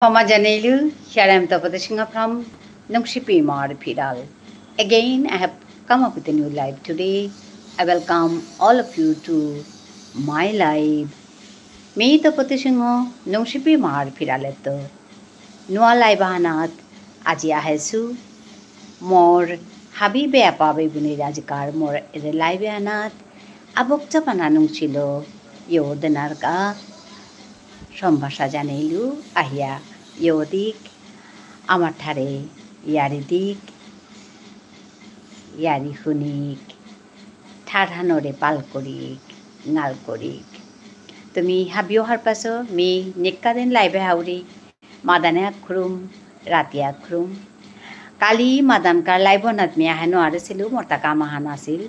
Homogeneil, here I am Tapadashinga from Nungshipi Mar Piral. Again, I have come up with a new live today. I welcome all of you to my live. Me Tapadashinga Nungshipi Mar Piraleto. Nua live hanat aji ahesu more habibe apabe buni rajikar more live hanat abok chapananung chilo yodenarka. সম্ভাষা জানাইলু আহিয়া ইয়দিক আমার ঠারে ইয়ারি দিক ইয়ারি হুনিক ঠারহানরে পাল করিক নাল করিক তুমি হাবিও হার পাছো me নিকাদিন লাইবে হাউরি মাদানে আখরুম রাতি আখরুম কালি মাদানকার লাইবনাত me আহেনো আরেছিলু মর্তা কামাহান আছিল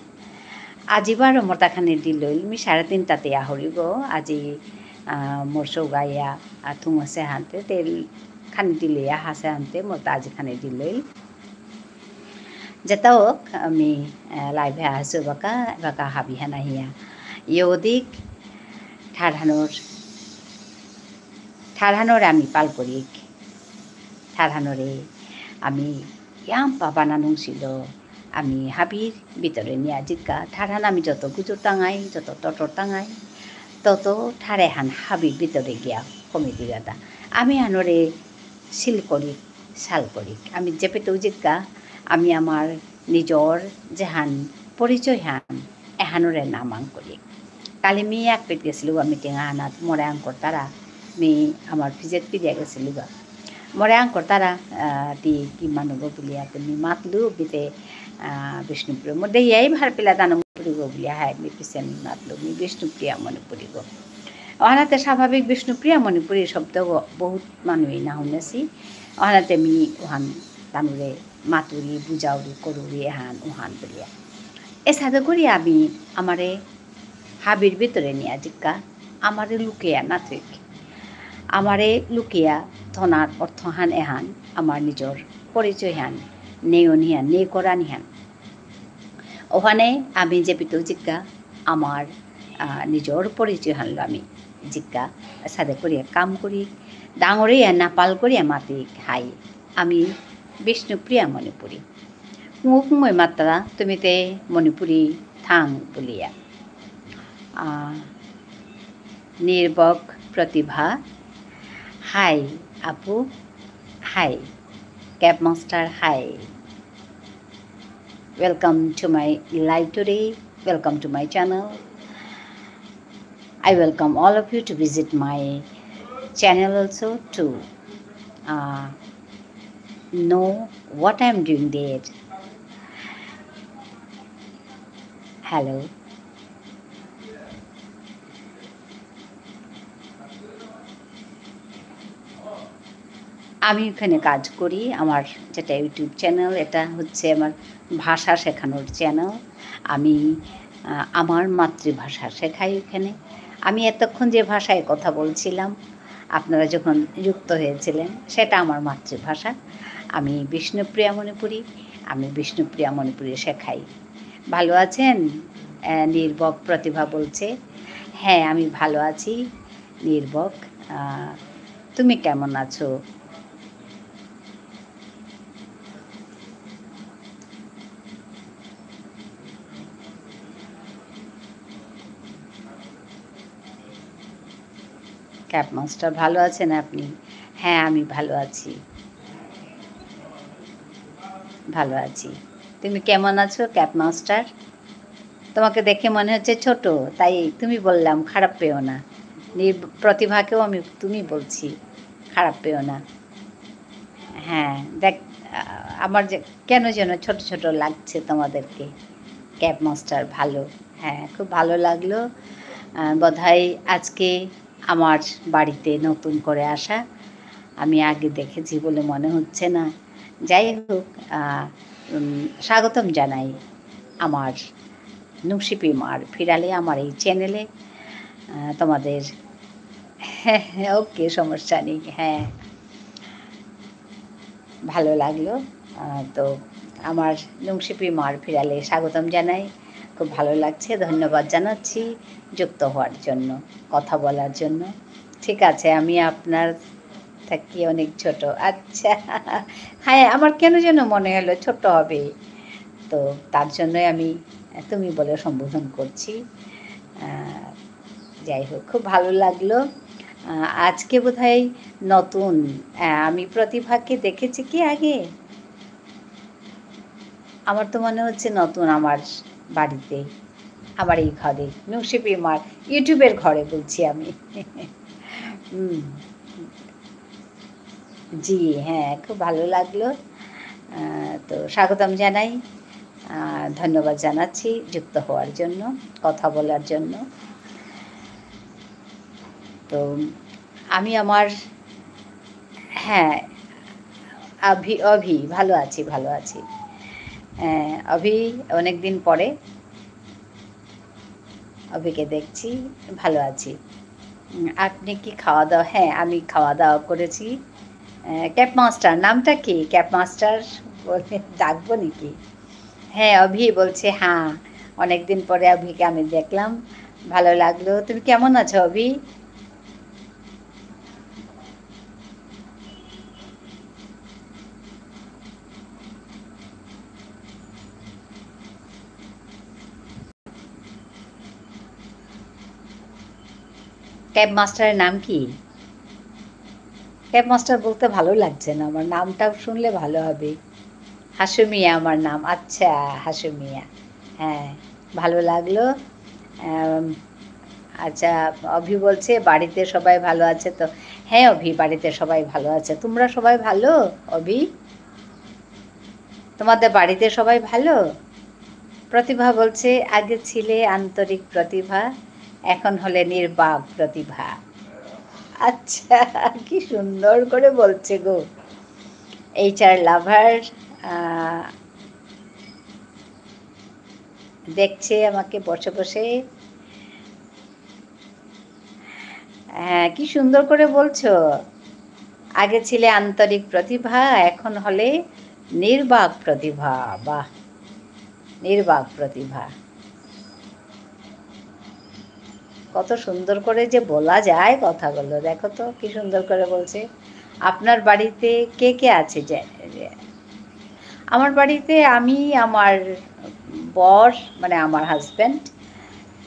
Ajibar মর্তাখানি দিলইল me 3:30টাতে আহরি গো আজি मोर सौगाया थुमसे हानते तेल खानी दिले हासे हानते मोर ताजी खानी दिले जता होक मी लाइव हासो बका बका हाबी हाना हिया योदिक ঠারহানোর আমি পাল করি ঠারহানোরে আমি ইয়াম বানানো ছিল আমি হাবির ভিতরে নিয়ে জিকা ঠারহান আমি যত গুজর টাঙাই যত টটর টাঙাই তত ঠারে হান হাবির ভিতরে গিয়া কমিটি গাদা আমি হানরে সিল করি সাল করি আমি যেপেতেও জিকা আমি আমার নিজর যেহান পরিচয় হান এহানরে নামাং করি কালি মি এক পেট গেছিলো আমি টেঙা হানাত মরে আঙ্কর তারা মি আমার ফিজেত পিদিয়া গেছিলো গা মরে আঙ্কর তারা তি কি মানুষ বলিয়া তুমি মাতলু বিতে বিষ্ণুপ্রিয় মোর দেহিয়াই ভার পেলা দান পুরিব বলিয়া হায় মি পিছে আমি মাতলু মি বিষ্ণুপ্রিয়া মনে পুরিব অহানাতে স্বাভাবিক বিষ্ণুপ্রিয়া মণিপুরী শব্দ বহুত মানুষই না শুনেছি অহানাতে মি ওহান তানুরে মাতুরি বুজাউরি করুরি এহান ওহান বলিয়া এ সাথে করি আমি আমারে হাবির ভিতরে নিয়ে জিজ্ঞা আমারে লুকিয়া না ঠিক আমারে লুকিয়া থনার অর্থহান এহান আমার নিজর পরিচয় হান নেয়নিহান নে করা নিহান ওখানে আমি যে পিতেও জিজ্ঞা আমার নিজর পরিচয় হানলো আমি জিজ্ঞা সাথে করিয়া কাম করি ডাঙরিয়া নাপাল করিয়া মাতি হাই আমি বিষ্ণুপ্রিয়া মণিপুরী মুখ মই মাত্রা তুমিতে মণিপুরী থাং বলিয়া নির্বক প্রতিভা হাই আপু hi cab master hi welcome to my live today, welcome to my channel. I welcome all of you to visit my channel also to know what I am doing there. Hello. আমি এখানে কাজ করি আমার যেটা YouTube channel এটা হচ্ছে আমার ভাষা শেখানোর চ্যানেল আমি আমার মাতৃভাষা শেখাই এখানে আমি এতক্ষণ যে ভাষায় কথা বলছিলাম আপনারা যখন যুক্ত হয়েছিলেন সেটা আমার মাতৃভাষা আমি বিষ্ণুপ্রিয়া মণিপুরী আমি বিষ্ণুপ্রিয়া মণিপুরী শেখাই ভালো আছেন নির্বক প্রতিভা বলছে হ্যাঁ আমি ভালো আছি নির্বক তুমি কেমন আছো ক্যাব মাস্টার ভালো আছেন আপনি হ্যাঁ আমি ভালো আছি তুমি কেমন আছো ক্যাব মাস্টার তোমাকে দেখে মনে হচ্ছে ছোট তাই তুমি বললাম খারাপ পেও না প্রতিভাকেও আমি তুমি বলছি খারাপ পেও না হ্যাঁ দেখ আমার যে কেন যেন ছোট ছোট লাগছে তোমাদেরকে ক্যাব মাস্টার ভালো হ্যাঁ খুব ভালো লাগলো বোধহয় আজকে আমার বাড়িতে নতুন করে আসা আমি আগে দেখেছি বলে মনে হচ্ছে না যাই হোক স্বাগতম জানাই আমার নুংশিপি মার ফিরালে আমার এই চ্যানেলে তোমাদের ওকে সমস্যা নেই হ্যাঁ ভালো লাগলো তো আমার নুংশিপি মার ফিরালে স্বাগতম জানাই খুব ভালো লাগছে ধন্যবাদ জানাচ্ছি যুক্ত হওয়ার জন্য কথা বলার জন্য ঠিক আছে আমি আপনার থাকি অনেক ছোট। আচ্ছা, হ্যাঁ, আমার কেন যেন মনে হলো ছোট হবে। তো তার জন্যই আমি তুমি বলে সম্বোধন করছি। আ যাই হোক, খুব ভালো লাগলো। আ আজকে বোধহয় নতুন। আমি প্রতিভাকে দেখেছি কি আগে? আমার তো মনে হচ্ছে নতুন আমার বাড়িতে, আমার এই ঘরে, নকশিপিমার ইউটিউবের ঘরে বলছি আমি। হুম, জি, হ্যাঁ, খুব ভালো লাগলো। আ তো স্বাগতম জানাই। আ ধন্যবাদ জানাচ্ছি যুক্ত হওয়ার জন্য, কথা বলার জন্য। তো আমি আমার হ্যাঁ, অভি ভালো আছি, ভালো আছি। অভি অনেকদিন পরে অভিকে দেখছি, ভালো আছি। আপনি কি খাওয়া-দাওয়া হ্যাঁ, আমি খাওয়া-দাওয়া করেছি। ক্যাপ মাস্টার নামটা কি? ক্যাপ মাস্টার বলে ডাকবো নাকি? হ্যাঁ, অভি বলছে হ্যাঁ, অনেকদিন পরে অভিকে আমি দেখলাম। ভালো লাগলো। তুমি কেমন আছো অভি? ক্যাব মাস্টারের নাম কি? ক্যাব মাস্টার বলতে ভালো লাগছে না আমার। নামটা শুনলে ভালো হবে। হাসু মিয়া আমার নাম। আচ্ছা, হাসু মিয়া। হ্যাঁ, ভালো লাগলো। অ্যাম আচ্ছা, অভি বলছে বাড়িতে সবাই ভালো আছে তো? হ্যাঁ, অভি বাড়িতে সবাই ভালো আছে। তোমরা সবাই ভালো, অভি? তোমাদের বাড়িতে সবাই ভালো? প্রতিভা বলছে, আগে ছিলে আন্তরিক প্রতিভা, এখন হলে নির্বাক প্রতিভা। আচ্ছা, কি সুন্দর করে বলছে গো। HR লাভার আ দেখছে আমাকে বসে, বসে। হ্যাঁ, কি সুন্দর করে বলছো। আগে ছিলে আন্তরিক প্রতিভা, এখন হলে নির্বাক প্রতিভা। বাহ! নির্বাক প্রতিভা। কত সুন্দর করে যে বলা যায় কথাগুলো। দেখো তো কি সুন্দর করে বলছে। আপনার বাড়িতে কে, কে আছে? যে আমার বাড়িতে আমি, আমার বর মানে আমার হাসব্যান্ড,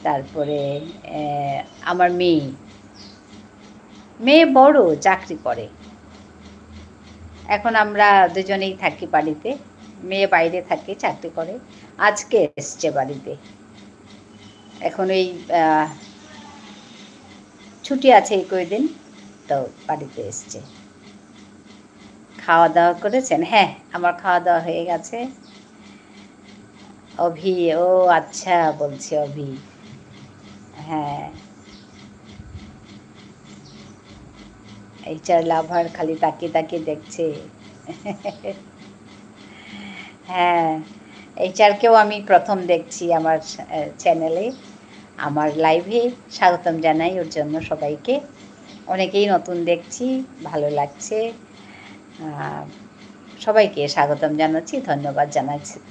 তারপরে আমার মেয়ে। মেয়ে বড়, চাকরি করে। এখন আমরা দুজনেই থাকি বাড়িতে। মেয়ে বাইরে থাকে, চাকরি করে। আজকে এসছে বাড়িতে। এখন এই ছুটি আছে এই কয়দিন, তো বাড়িতে এসছে। খাওয়া-দাওয়া করেছেন? হ্যাঁ, আমার খাওয়া-দাওয়া হয়ে গেছে। অভি, ও আচ্ছা বলছে অভি। হ্যাঁ, HR লাভার খালি তাকিয়ে, তাকিয়ে দেখছে। হ্যাঁ, HR-কেও আমি প্রথম দেখছি আমার চ্যানেলে, আমার লাইভে। স্বাগতম জানাই ওর জন্য সবাইকে। অনেকেই নতুন দেখছি, ভালো লাগছে। সবাইকে স্বাগতম জানাচ্ছি, ধন্যবাদ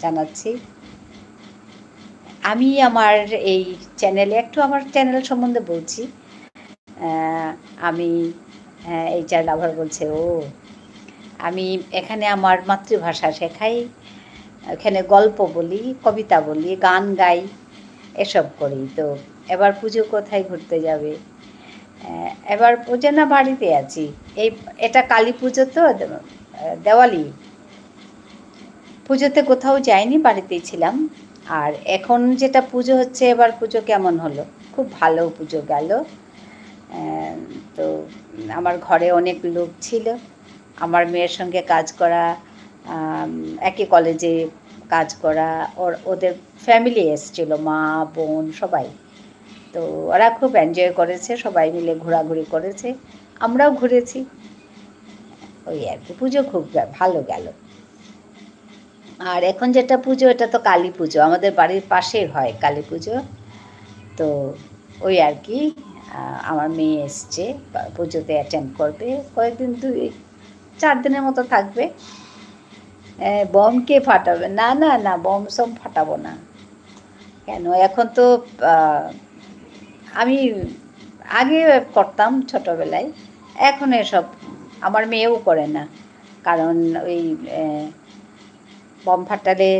জানাচ্ছি। আমি আমার এই চ্যানেলে একটু আমার চ্যানেল সম্বন্ধে বলছি। আমি HR লাভার বলছে ও, আমি এখানে আমার মাতৃভাষা শেখাই, এখানে গল্প বলি, কবিতা বলি, গান গাই, এসব করি। তো এবার পুজো কোথায় ঘুরতে যাবে? এবার পুজো না বাড়িতে আছি। এটা কালী পুজো তো, দেওয়ালি। পুজোতে কোথাও যাইনি, বাড়িতেই ছিলাম। আর এখন যেটা পুজো হচ্ছে, এবার পুজো কেমন হলো? খুব ভালো পুজো গেল। তো আমার ঘরে অনেক লোক ছিল। আমার মেয়ের সঙ্গে কাজ করা, একই কলেজে কাজ করা, ওদের ফ্যামিলি এসছিল, মা, বোন সবাই। তো ওরা খুব এনজয় করেছে, সবাই মিলে ঘোরাঘুরি করেছে, আমরাও ঘুরেছি। ওই আর কি, পুজো খুব ভালো গেল। আর এখন যেটা পুজো, এটা তো কালী পুজো, আমাদের বাড়ির পাশেই হয় কালী পুজো। তো ওই আর কি, আমার মেয়ে এসছে, পুজোতে অ্যাটেন্ড করবে। কয়েকদিন 2-4 দিনের মতো থাকবে। বম কে ফাটাবে? না, না, না, বম সম ফাটাবো না। কেন, এখন তো আমি আগে করতাম ছোটোবেলায়, এখন এসব আমার মেয়েও করে না, কারণ ওই বম ফাটালে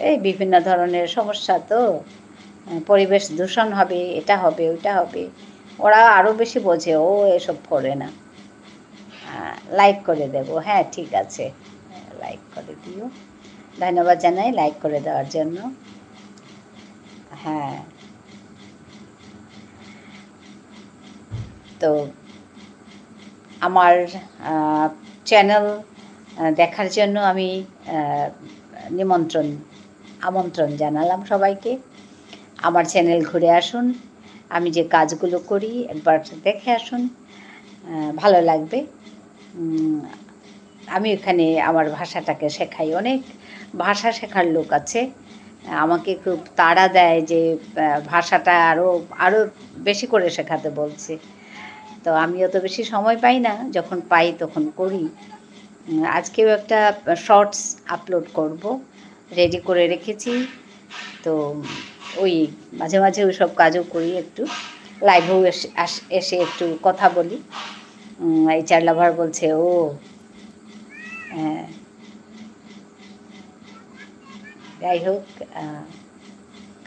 এই বিভিন্ন ধরনের সমস্যা, তো পরিবেশ দূষণ হবে, এটা হবে ওইটা হবে, ওরা আরও বেশি বোঝে, ও এসব করে না। লাইক করে দেব, হ্যাঁ ঠিক আছে, লাইক করে দিও, ধন্যবাদ জানাই লাইক করে দেওয়ার জন্য। হ্যাঁ, তো আমার চ্যানেল দেখার জন্য আমি আমন্ত্রণ জানালাম সবাইকে। আমার চ্যানেল ঘুরে আসুন, আমি যে কাজগুলো করি একবার দেখে আসুন, ভালো লাগবে। আমি এখানে আমার ভাষাটাকে শেখাই, অনেক ভাষা শেখার লোক আছে, আমাকে খুব তাড়া দেয় যে ভাষাটা আরও বেশি করে শেখাতে বলছে। তো আমি অত বেশি সময় পাই না, যখন পাই তখন করি। আজকেও একটা শর্টস আপলোড করব, রেডি করে রেখেছি। তো ওই মাঝে মাঝে ওই সব কাজও করি, একটু লাইভেও এসে একটু কথা বলি। এই চার লাভার বলছে ও হ্যাঁ, যাই হোক,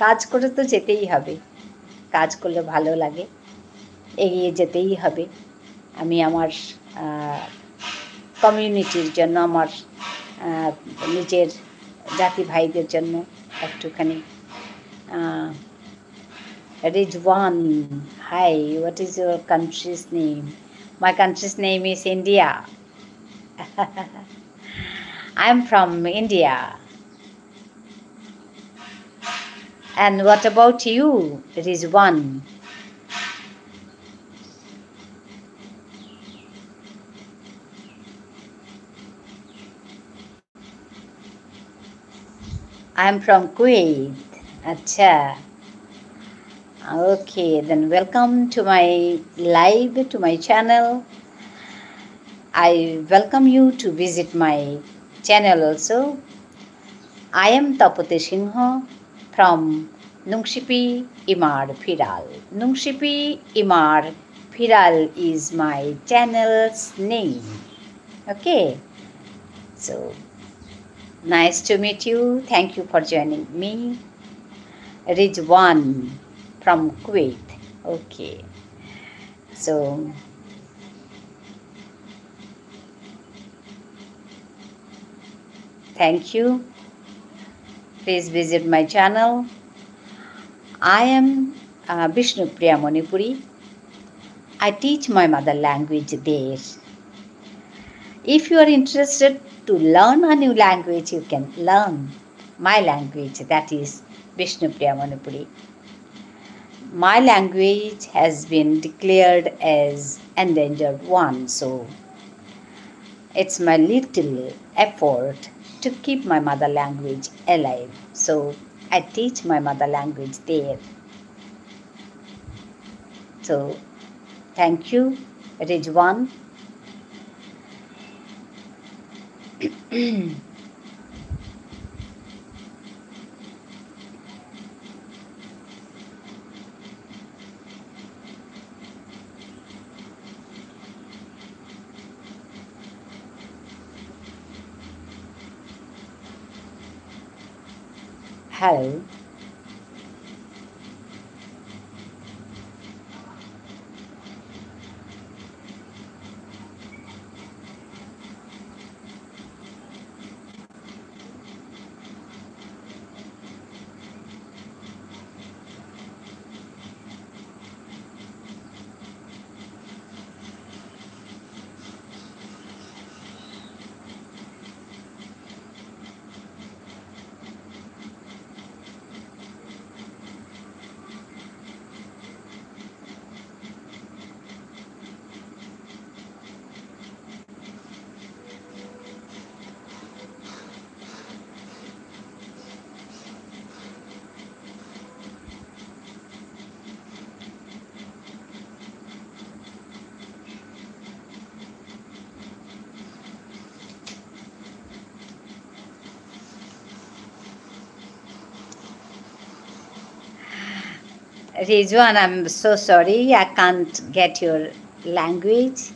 কাজ করে তো যেতেই হবে, কাজ করলে ভালো লাগে, এগিয়ে যেতেই হবে। আমি আমার কমিউনিটির জন্য, আমার নিজের জাতি ভাইদের জন্য একটুখানি। Rizwan, hi, what is your country's name? My country's name is India. I am from India. And what about you, Rizwan? I am from Kuwait. Acha. Okay, then welcome to my live, to my channel. I welcome you to visit my channel also. I am Tapote Singha from Nungshipi Imar Phiral. Nungshipi Imar Phiral is my channel's name. Okay, so nice to meet you. Thank you for joining me. Rizwan from Kuwait. Okay, so thank you. Please visit my channel. I am Bishnupriya Manipuri. I teach my mother language there. If you are interested to learn a new language, you can learn my language, that is Bishnupriya Manipuri. My language has been declared as endangered one, so it's my little effort to keep my mother language alive. So I teach my mother language there. So thank you, Rizwan. Hello. Rizwan, I'm so sorry, I can't get your language.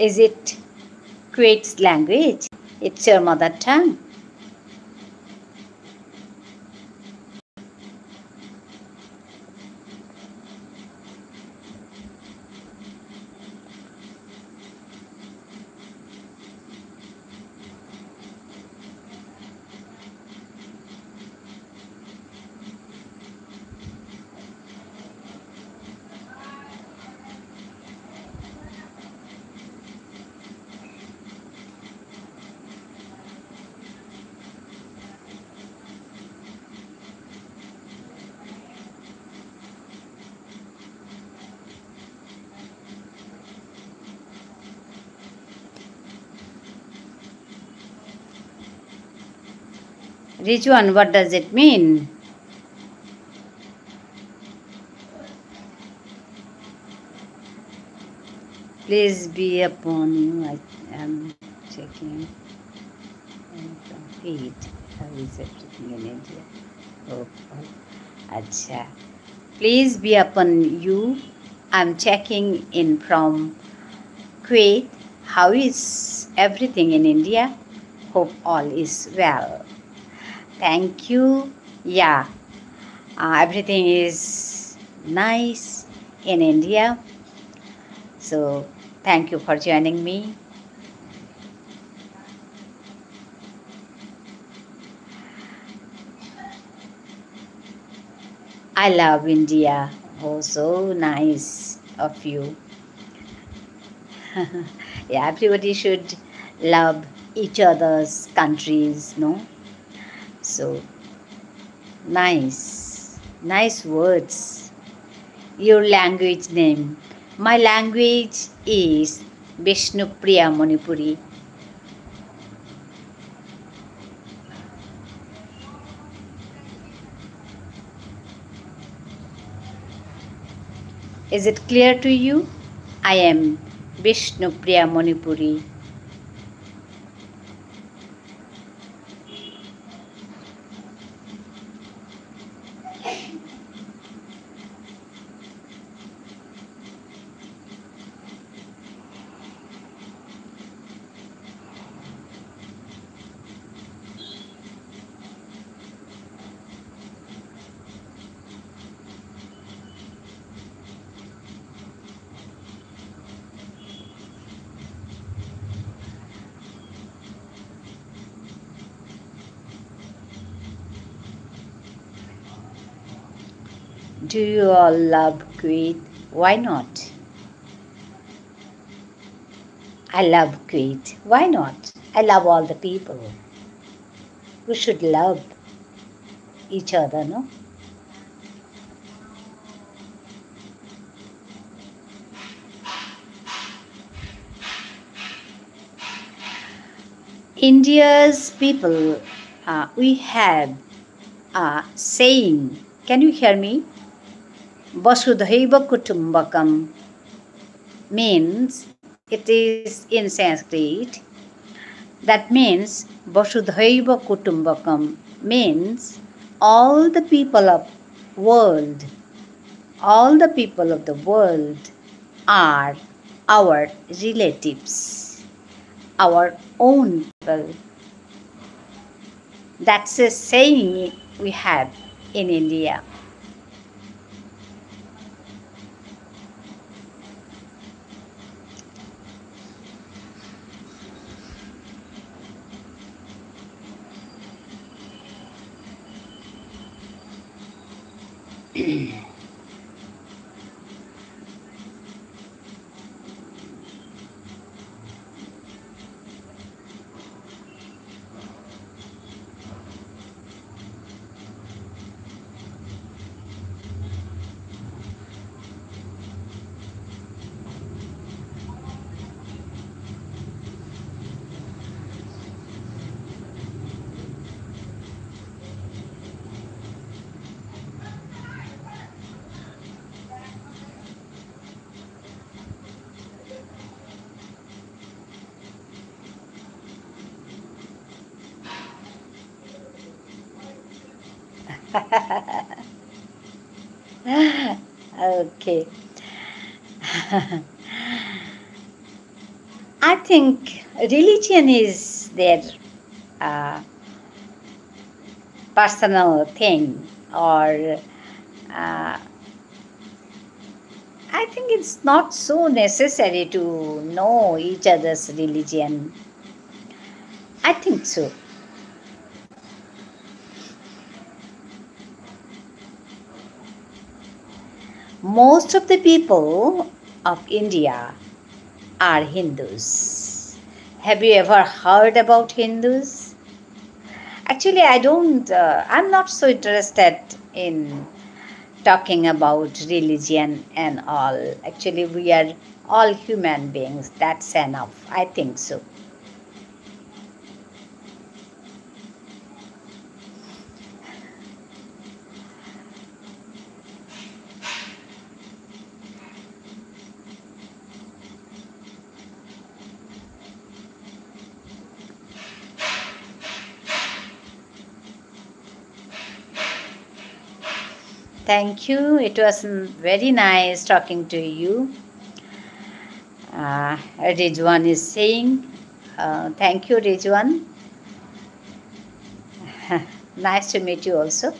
Is it Kuwait's language? It's your mother tongue. Rizwan, what does it mean? Please be upon you. I am checking. Complete. How is everything in India? Oh, Acha. Please be upon you. I'm checking in from Kuwait. How is everything in India? Hope all is well. Thank you. Yeah, everything is nice in India. So, thank you for joining me. I love India. Oh, so nice of you. Yeah, everybody should love each other's countries, no? So, nice words. Your language name. My language is Vishnupriya Manipuri. Is it clear to you? I am Vishnupriya Manipuri. Do you all love Kuwait? Why not? I love Kuwait. Why not? I love all the people. We should love each other, no? India's people, we have a saying. Can you hear me? Vasudhaiva Kutumbakam means, it is in Sanskrit. That means Vasudhaiva Kutumbakam means all the people of world are our relatives, our own people. That's a saying we have in India. Okay. I think religion is their uh, personal thing, or uh, I think it's not so necessary to know each other's religion. I think so. Most of the people of India are Hindus. Have you ever heard about Hindus? Actually, I'm not so interested in talking about religion and all. Actually, we are all human beings. That's enough. I think so. Thank you. It was very nice talking to you. Rizwan is saying, thank you, Rizwan. Nice to meet you also.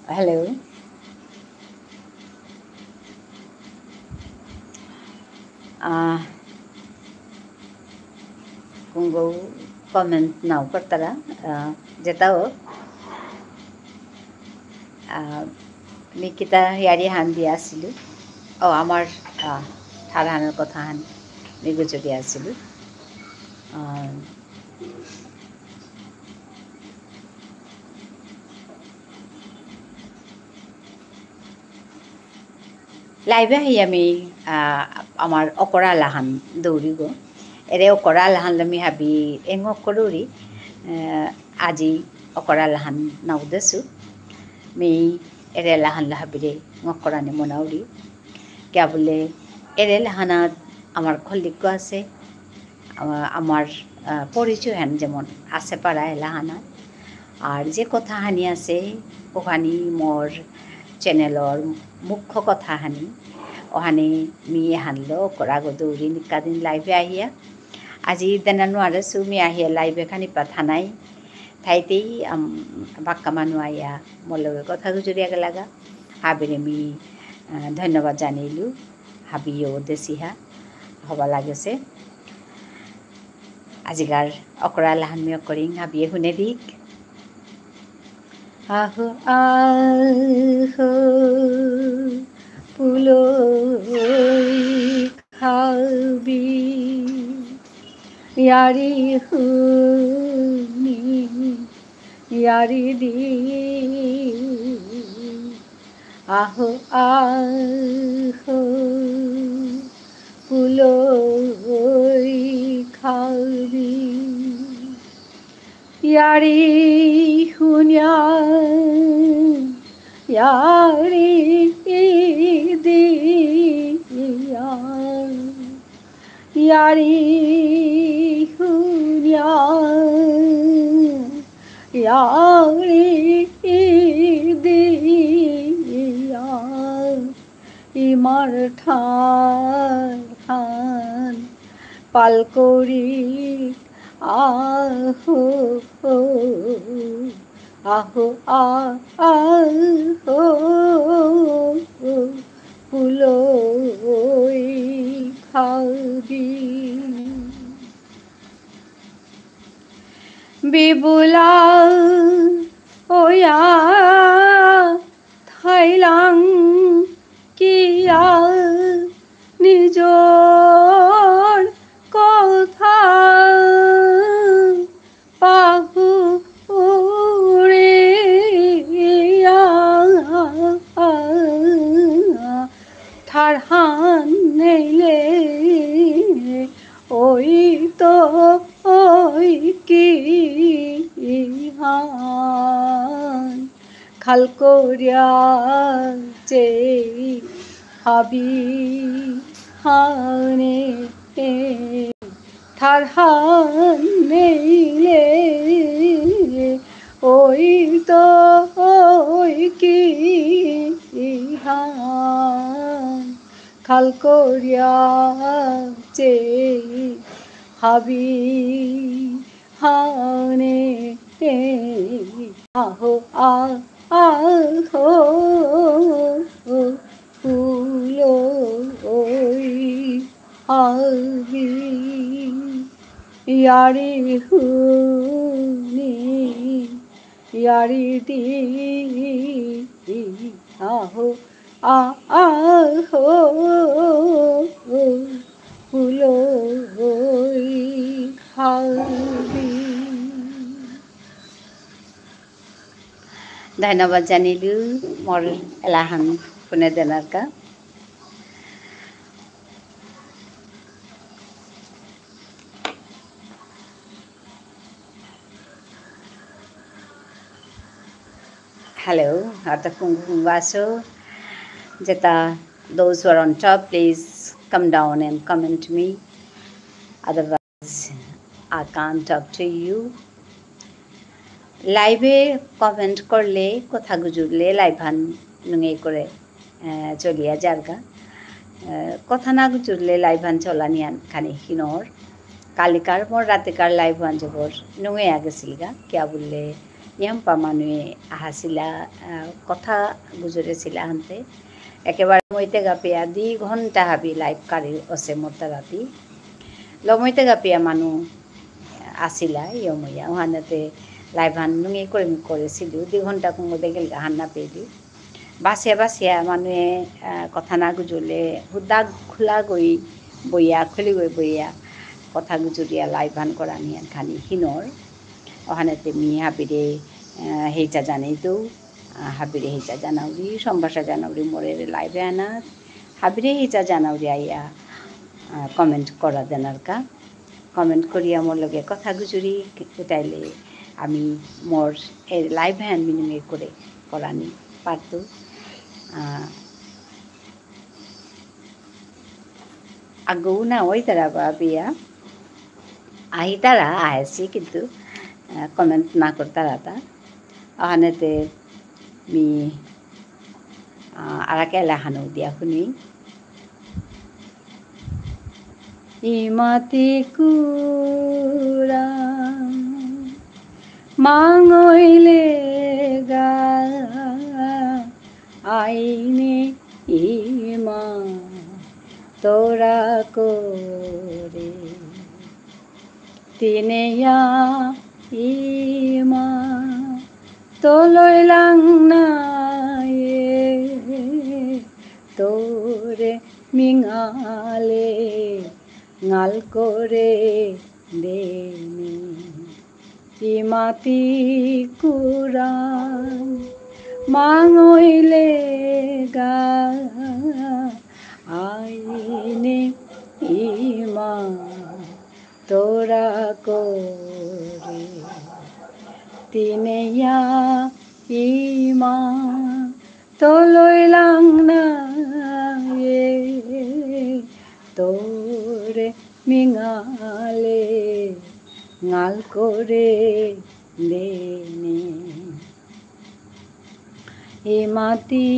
Hello. Kung go comment now करतारा जेता हो निकिता यारी हान দিয়া আছিলো আমার ঠাড়ানোর কথা হান নিগুজরি আছিলো লাইভে আহি আমি আমার অকৰা লাহান দৌৰি গো ere okora lahan lami habi engok koruri aji okora lahan naudesu mi ere lahan lahabire ngokora ni monauri kya bole ere lahanat আমার খল্লিক আছে আমার পরিচয় হান যেমন আছে পাড়ায় লাহানা আর যে কথা হানি আছে ওখানি মোর চ্যানেলর মুখ্য কথা হানি ওখানে মি হানলো করা গদৌরি নিকাদিন লাইভে আহিয়া আজি দেনানো আর সুমি আহিয়া লাইভে খানি পাঠানাই ঠাইতেই বাক্কা মানুহ আইয়া মোৰ লগে কথা গুজৰিয়া লাগা হাবিৰে মি ধন্যবাদ জানিলোঁ হাবিও দেশিহা হবা লাগেছে আজিকার অকরা লাহানমিয় করিং হাবিয়ে শুনে দিক আহো আহো পুলই খাবি ইয়ারি হুনি ইয়ারি দি আহো আহো পুলই খাবি ইয়ারি হুনিয়া ইয়ারি দিয়া ইয়ারি হুনিয়া ইয়ারি দিয়া ইমার ঠান পালকরি আহো আহো আহো পুলই খাবি বিবুলা ওয়া থাইলাং কিয়া নিজর কথা পাহুরে ঠারহান নেইলে ওই তো ওই কি হান খাল করিয়া চে হাবি হানে ঠারহান নেইলে ওই তো ওই কি হান খাল করিয়া চে হাবি হানে আহো আহো পুলই হাবি ইয়ারি হুনি ইয়ারি দি আহো আহো পুলই খাবি ধন্যবাদ জানিলোঁ মোৰ এলাহান শুনে দেনাৰকা hello harta kungvaso jeta those who are on top please come down and comment me otherwise I can't talk to you লাইভে কমেন্ট করলে কথা গুজুরলে লাইভান নুঙে করে চলিয়া যারগা কথা না গুজুরলে লাইভান চলানিয়ান খানি হিনর কালিকার মোর রাতেকার লাইভান জবর নুঙে আগেছিলগা কিয়া বললে ইয়াম্পা মানুহে আহাছিলা কথা গুজরেছিলা হানতে একেবারে মইতে গাপিয়া 2 ঘণ্টা হাবি লাইভ কারি আছে মোরতা রাতি লমইতে গাপিয়া মানুহ আসিলা ইয়মইয়া ওহানতে লাইভান নুঙে করেছিলো 2 ঘণ্টা কুমদে গেল হান্না পেলি বাছিয়া বাছিয়া মানুহে কথা না গুজলে হুদা খোলা গই বইয়া খুলি গই বইয়া কথা গুজরিয়া লাইভান করা নিয়ান খানি হিনর ওখানেতে মি হাবিরে হেইচা জানাইতো হাবিরে হেইচা জানাউরি সম্ভাষা জানাউরি মোরের লাইভে আনা হাবিরে হেইচা জানাউরি আইয়া কমেন্ট করা দেনারকা কমেন্ট করিয়া মোর লগে কথা গুজরি উঠাইলে আমি মোর এই লাইভ হ্যান্ড মিনিংয়ে করে করানি পারতো আগৌ না ওই তারা বিয়া আহি তারা আহেছি কিন্তু কমেন্ট না করতা রাতা আহানেতে মি আরাকে লাহানো দিয়া শুনি ইমাতি কুরা মাঙইলে গা আইনে ইমা তোরা করে তিনেয়া ইমা তোলই লাং না তোরে মিঙালে ngaল করে দেনি ইমাতি কুরান মাঙইলে গা আইনে ইমা তোরা করে তিনেয়া ইমা তোলই লাং না তোরে মিঙালে ngaল করে দেনে ইমাতি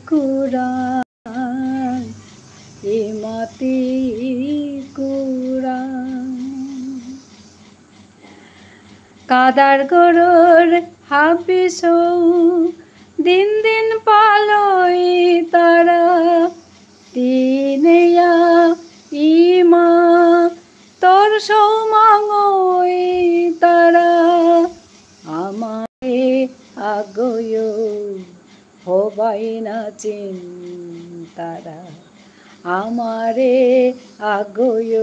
কুরান ইমাতি কুরান কাদার গরুর হাবিসৌ দিন দিন পালই তারা তিনেয়া ইমা তোর সৌমাঙই তারা আমারে আগয় হবাই না চিন্তারা আমারে আগয়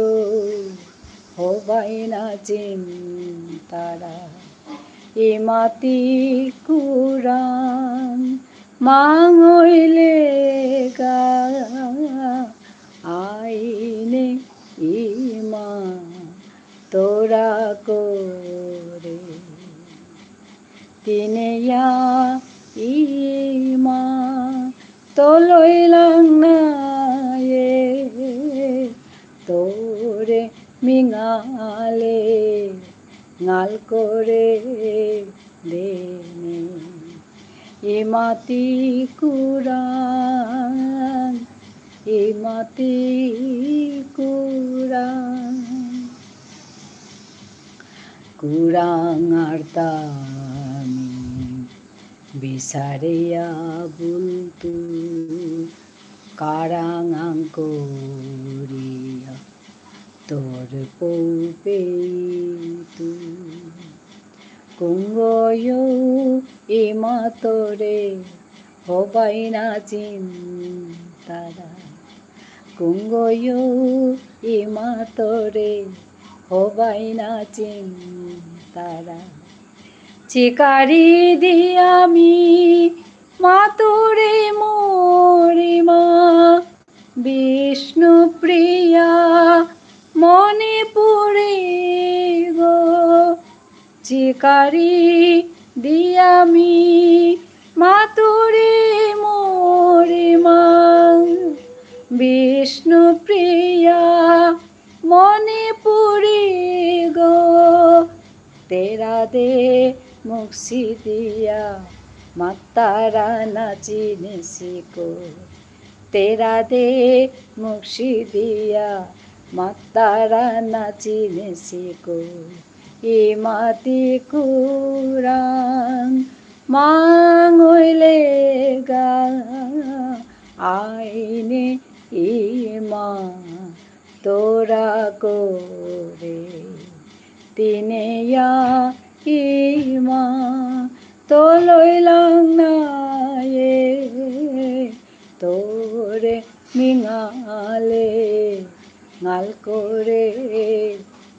হবাই না চিন্তারা ইমাতি কুরান মাঙইলে গা আইনে ইমা তোরা করে তিনেয়া ইমা তোলই লাং না তোরে মিঙালে ngaল করে দেনে ইমাতি কুরান ইমাতি কুরান কুরাং আর তামি বিচারিয়া বুলতু কারাং আঙ্করিয়া তোর পৌপেতু কুঙ্গয় ইমা তোরে হবাই না চিন্তারা কুঙ্গয় ইমা তোরে হবাই না চিন্তারা চিকারি দিয়ামি মা তোরে মরিমা বিষ্ণু প্রিয়া মনে পড়ে গো চিকারি দিয়ামি মা তোরে মরিমা বিষ্ণু প্রিয়া মনে পড়ে গো তেরা দে মুক্সি দিয়া মাতারা নাচিনেছি কো তেরা দে মুক্সি দিয়া মাতারা নাচিনেছি কো ইমাতি কুরান মাঙইলে গা আইনে ইমা তোরা করে তিনেয়া ইমা তোলই লাং না তোরে মিঙালে ngaল করে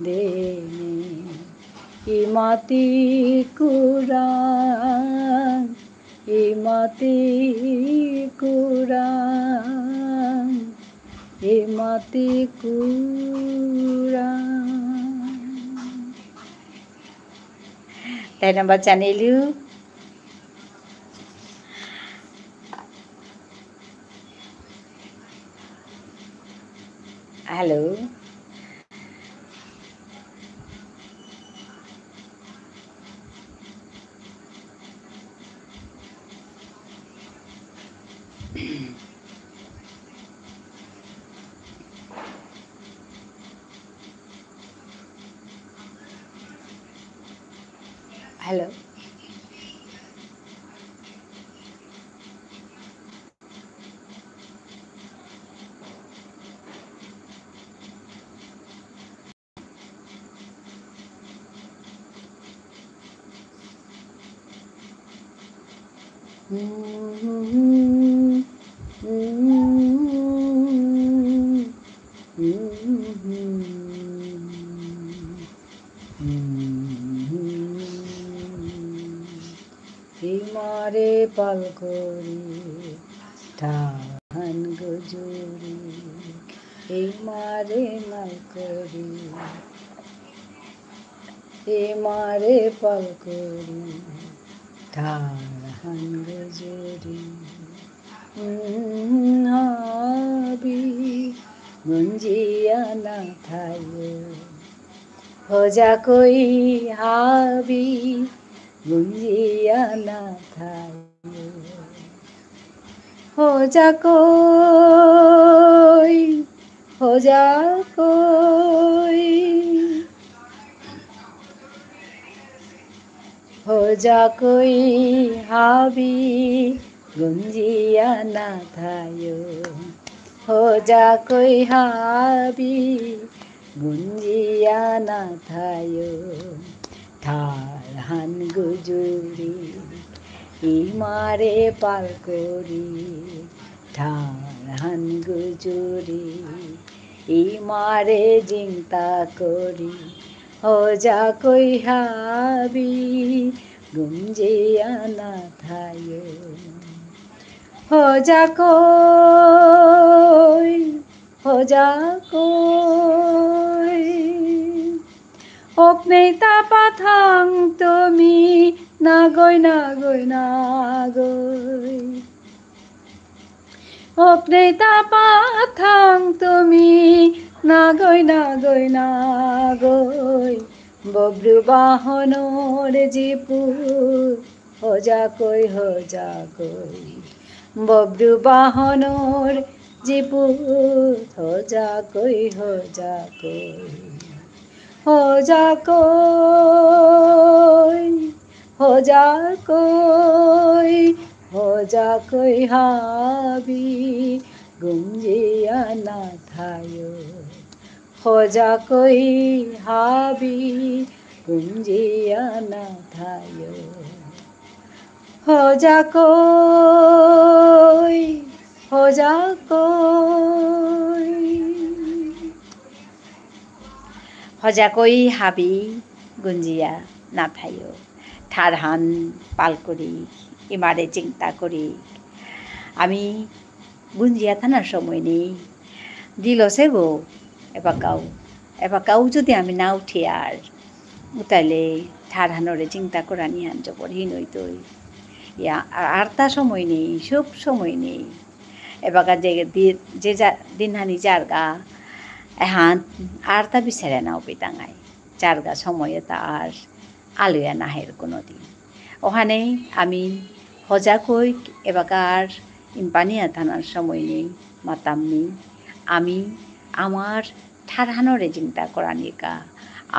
দেনে ইমাতি কুরান ইমাতি কুরান ইমাতি কুরান। ধন্যবাদ জানিলোঁ। হেল্ল'। হেল্ল'। হিমারে পাল করি ধান গজুরি হিমারে মাল করি হিমারে পাল করি ধান গজুরি হাবি গুঞ্জিয়া না থাयो हो जा कोई हावी गुंजिया ना थायो हो जा कोई हो जा कोई हो जा कोई हावी गुंजिया ना थायो हो जा कोई हावी गुंजिया ना थायो ধান গুজুরি হিমারে পাল করি ধান গুজুরি হিমারে জিংতা করি हो जा कोई हावी गुंजिया ना थायो हो जा कोई हो जा कोई अपने तापाथां तुमी नागोय नागोय नागोय अपने तापाथां तुमी नागोय नागोय नागोय बब्रु बाहनर जिपुर हो जा कोई बब्रु बाहनर जिपुर हो जा कोई हो जा कोई हो जा कोई हो जा कोई हावी गुंजिया ना थायो हो जा कोई हावी गुंजिया ना थायो हो जा कोई हो जा कोई हो जा कोई हावी गुंजिया ना थायो ধান পাল করি এবারে চিন্তা করি আমি গুঞ্জিয়া থানার সময় নেই দিলছে গো এবাকাও যদি আমি না উঠি আর উঠাইলে ধানরে চিন্তা করা নিহান জবর হীন হইতই আর তা সময় নেই সব সময় নেই এবাকা যে দিনহানি জারগা এহান আর তা বিচারে নাও পেতাঙায় জারগা সময়ে তা আর আলুয়া নাহের কোনো দিন ওখানে আমি হজাকই এবাকার ইম্পানিয়া থানার সময় নেই মাতাম নেই আমি আমার ঠারহানরে চিন্তা করা নিকা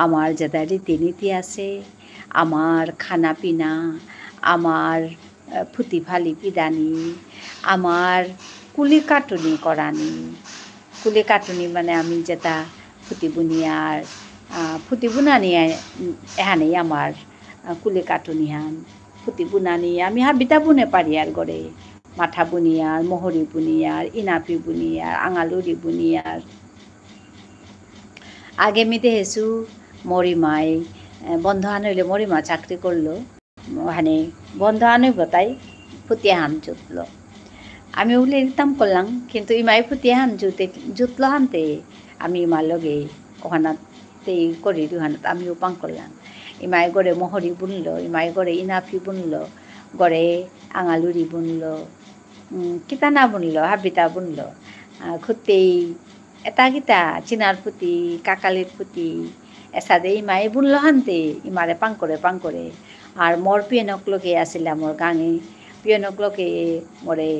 আমার যেটা রীতিনীতি আছে আমার খানা পিনা আমার ফুটি ফালি পিদানি আমার কুলি কাটুনি করানি কুলি কাটুনি মানে আমি যেটা ফুটি বুনিয়ার ফুটি বুনানি এহানেই আমার কুলি কাটুনি হান ফুটি বুনানি আমি হাবিতা বুনে পারি আর গড়ে মাথা বুনিয়ার মহরি বুনিয়ার ইনাপি বুনিয়ার আঙালুরি বুনিয়ার আগে আমি দেখেছু মরিমাই বন্ধ আনইলে মরিমা চাকরি করলো ওখানে বন্ধ আনইব তাই ফুটিয়া হান জুতলো আমি উলে দিতাম করলাম কিন্তু ইমাই ফুটিয়া হান জুতলো হানতে আমি ইমার লগে ওখানাতেই করি ওখানাত আমিও পাং করলাম ইমাই গড়ে মহরি বুনলো ইমাই গড়ে ইনাফি বুনলো গড়ে আঙালুরি বুনলো কিতানা বুনলো হাবিতা বুনলো খুতেই এটা কিতা চিনার পুতি কাকালির পুতি এসাদে ইমাই বুনলো হানতে ইমারে পাং করে আর মোর পিয়নক লোকে আসিলা মোর গাঙে পিয়নক লোকে মোরে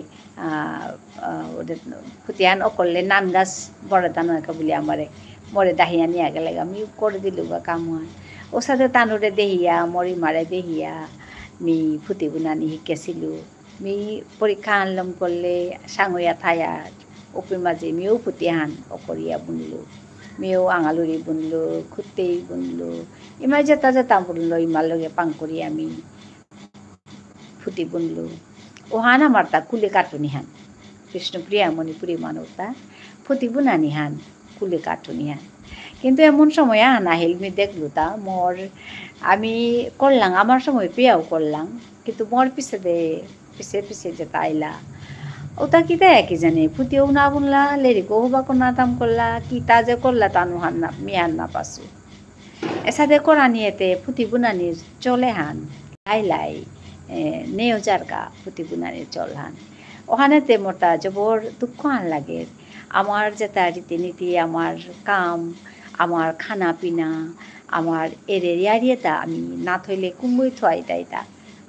ফুটিয়ান অকলে নান গাছ বড় দানো একে বলি আমারে মোরে দাহিয়া নিয়ে গেলে আমি করে দিলু বা কাম হয় ও সাথে তানুরে দেহিয়া মরি মারে দেহিয়া মি ফুটি বুনানি শিকেছিলো মি পরীক্ষা আনলম করলে সাঙইয়া থায়া উপি মাঝে মিও ফুটি হান অকরিয়া বুনলো মিও আঙালুরি বুনলো খুতেই বুনলো ইমাই যেতা বুনলো ইমার লগে পাং করি আমি ফুটি বুনলো ওহান আমার তা কুলে কাটুনি হান কৃষ্ণপ্রিয়া মণিপুরী মানবতা ফুটি বুনানি হান কুলে কাটুনি হান কিন্তু এমন সময় নাহিল মি দেখলু তা মোর আমি করলাম আমার সময় পেয়াও করলাম কিন্তু মোর পিছে যেটা আইলা ওটা কিতা একই জানে ফুটিও না বুনলা লেরিকো হবাকো না তাম করলা কিতা যে করলা তানু হান না মিয়ান না পাসু এসাদে করা নিয়েতে ফুটি বুনানি চলে হান লাই নেও জারগা ফুটি বুনানি চল হান ওখানেতে মোটা জবর দুঃখ হান লাগে আমার যেটা রীতিনীতি আমার কাম আমার খানা পিনা আমার এরিয়ারিয়েতা আমি না থইলে কুম্বই থোয়াই তাইতা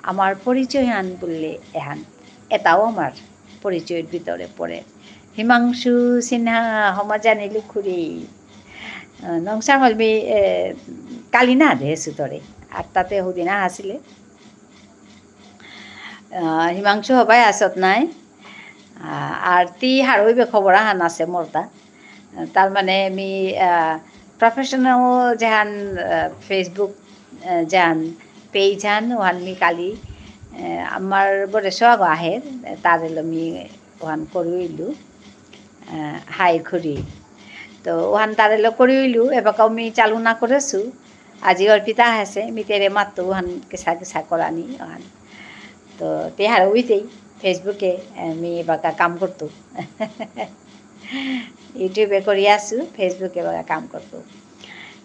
আমার পরিচয় হান বললে এহান এটাও আমার পরিচয়ের ভিতরে পড়ে হিমাংশু সিনহা হমা জানিলু খুরি নংসা হলবি কালি না দেহেছু তরে আর তাতে হুদিনা আসিলে হিমাংশু হবাই আসত নাই আর তি হারইবে খবর আহান আছে মোরতা তার মানে আমি প্রফেশনাল যেহান ফেসবুক যেহান পেজ হান ওহান মি কালি আমার বড়ে সোয়াগ আহে তার আমি ওহান করিলু হাই খুরি তো ওহান তার করিলু এবারও আমি চালু না করেছু আজি অর্পিতা আছে মি তেরে মাত্র ওহান কেঁচা করানি ওহান তো তে হারইতেই ফেসবুকে আমি এবাকা কাম করতো ইউটিউবে করি আছো ফেসবুকে এবাকা কাম করতো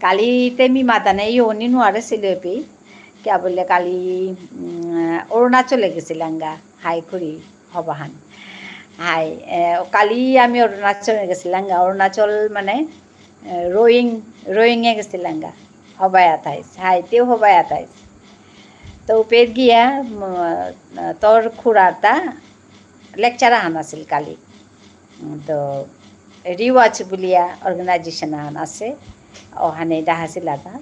কালিতে মি মাদানে ইউনি নোয়ারে ছিলপি কে বললে কালি অরুণাচলে গেছিলাঙ্গা হাই খুরি হবাহান হাই কালি আমি অরুণাচলে গেছিলাঙ্গা অরুণাচল মানে রোয়িংয়ে গেছিলাঙ্গা হবাই আতাইস হাই তেও হবাই আতাইস তো পেট গিয়া তোর খুড়াটা লেকচার আহান আছিল কালি তো রিওয়াচ বুলিয়া অর্গানাইজেশন আহান আছে ওখানে ডাহাছিলা তা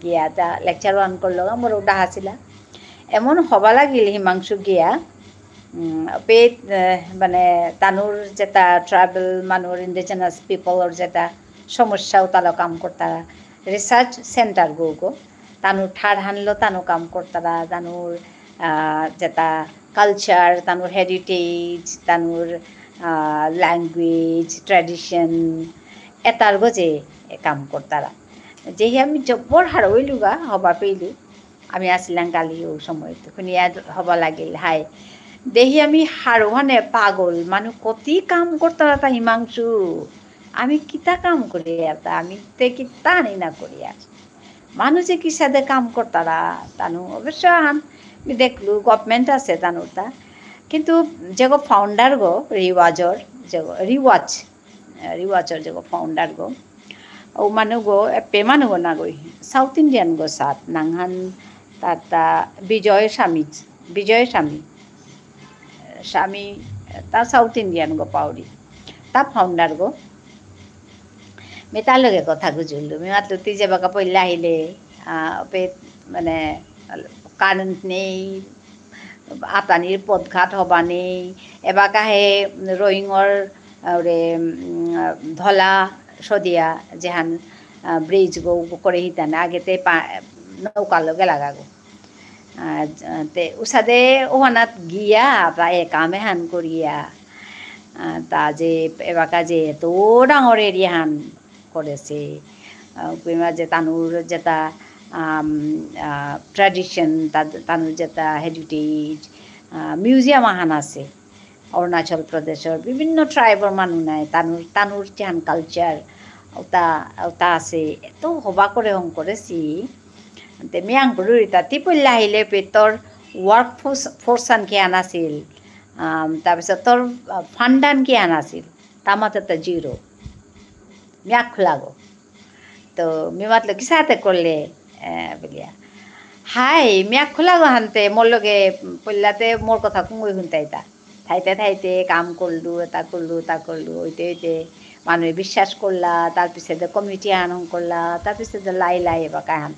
গিয়া তা লেকচার ওয়ান করলো মোর ডাহাছিলা এমন হবা লাগিল হিমাংশু গিয়া পেট মানে তানুর যেটা ট্রাইবেল মানুষ ইন্ডিজিনাস পিপলর যেটা সমস্যাও তারা কাম করতারা রিসার্চ সেন্টার গো তানুর ঠাড় হানলো তানু কাম করতারা তানুর যেটা কালচার তানুর হেরিটেজ তানুর ল্যাঙ্গুয়েজ ট্র্যাডিশন এটার গজে কাম করতারা যেহি আমি জব্বর হারইলুগা হবা পেইলু আমি আসলাম কালি ও সময় তখন ইয়াদ হবা লাগিল হাই দেহি আমি হারোহানে পাগল মানুষ কতি কাম করতারা তা হিমাংশু আমি কিতা কাম করি এটা আমি তে কিতা আনি না করি আর মানুষ যে কি সাথে কাম করতারা তানু অবশ্য আমি দেখলু গভর্নমেন্ট আছে তানুরটা কিন্তু যে ফাউন্ডার গো রিওয়াচর যে ফাউন্ডার গো ও মানুষ গো এপে মানুষ গো না গই সাউথ ইন্ডিয়ান গো সাত নাংহান তাতা বিজয় স্বামী তা সাউথ ইন্ডিয়ান গো পাউরি তা ফাউন্ডার গো মে তার লগে কথা গুজুলু মে মাত্র তুই যে বাকা পড়লে আহিলে মানে কারেন্ট নেই আতানির পদঘাট হবা নেই এবাকাহে রোয়িংর ধলা সদিয়া যেহান ব্রিজ গো করে হিতানে আগেতে নৌকার লগে লাগা গো তে উসাদে ওহানাত গিয়া তা একামে হান করিয়া তা যে এবাকা যে এত ডাঙর এরিয়া হান করেছে যে তানুর যেটা ট্র্যাডিশন তানুর যেটা হেরিটেজ মিউজিয়াম আহান আছে অরুণাচল প্রদেশের বিভিন্ন ট্রাইবর মানুষ নাই তানুর যেহান কালচার ওটা আছে এত হবা করে হং করেছি তে মিয়াং বুড়ি তাতি পল্লা আহিলে তোৰ ৱৰ্ক ফ'ৰ্চান কি আনাছিল তাৰপিছত তোৰ ফাণ্ডান কি আনাছিল তাৰ মাজতে জিৰ' মিয়াক খোলাব তো মিমাতলো কিসাতে করলে বলিয়া হাই মিয়াক খোলাগো হানতে মোর লগে পল্লাতে মোর কথা কুঁই শুনতাইতা থাইতে কাম করলু তা করলু ওইতে মানুহে বিশ্বাস করলা তার পিছতে কমিটি আনন্দ করলা তার পিছতে লাই এবার কাহান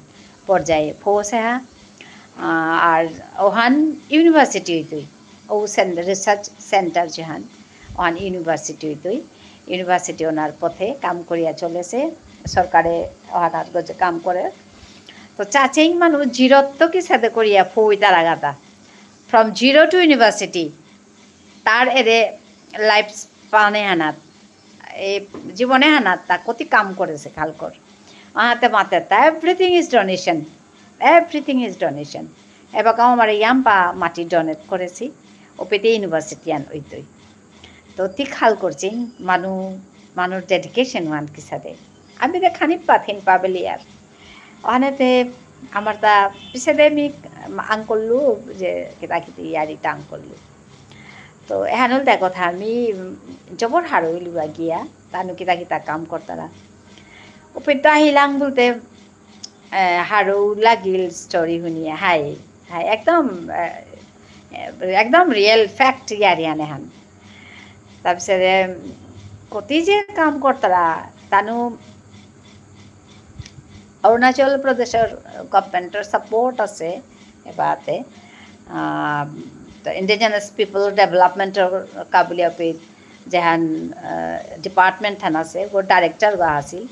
পর্যায়ে ফৌসে আর ওহান ইউনিভার্সিটি হইতই ও রিসার্চ সেন্টার যেহান ওহান ইউনিভার্সিটি হইতই ইউনিভার্সিটি ওনার পথে কাম করিয়া চলেছে সরকারে ওহানার গজে কাম করে তো চাচেং মানুষ জিরত্ব কি সাথে করিয়া ফই তারা গাতা ফ্রম জিরো টু ইউনিভার্সিটি তার এরে লাইফ স্পানে হানাত এই জীবনে হানাত তা কতি কাম করেছে খালকর আহাতে মাতে তা এভরিথিং ইজ ডোনেশন এবার আমার ইয়াম্পা মাটি ডোনেট করেছি ওপেতে ইউনিভার্সিটি আন ওইতই তো তি খাল করছি মানুষ ডেডিকেশন ওয়ান কি সাথে আমি তো খানিক থিনপা বলি আর ওখানেতে আমার তা পিছতে আমি আং করলু যে কিতা ইয়ারিটা আং করলু তো এহান হল দেখ কথা আমি জবর হারইলু গিয়া তানু কিতা কাম করতারা ওপেতো আহিলাং বলতে হারৌ লাগিল স্টোরি শুনিয়ে হাই একদম রিয়েল ফ্যাক্ট ইয়ারিয়ান এহান তাৰপিছতে কতি যে কাম করতারা তানু অৰুণাচল প্ৰদেশৰ গভৰ্ণমেণ্টৰ ছাপোৰ্ট আছে এবাৰতে ইণ্ডিজিনাছ পিপল ডেভেলপমেণ্টৰ কাবুলীয়া পেট যেহান ডিপাৰ্টমেণ্ট থান আছে গোট ডাইৰেক্টৰ গোৱা আছিল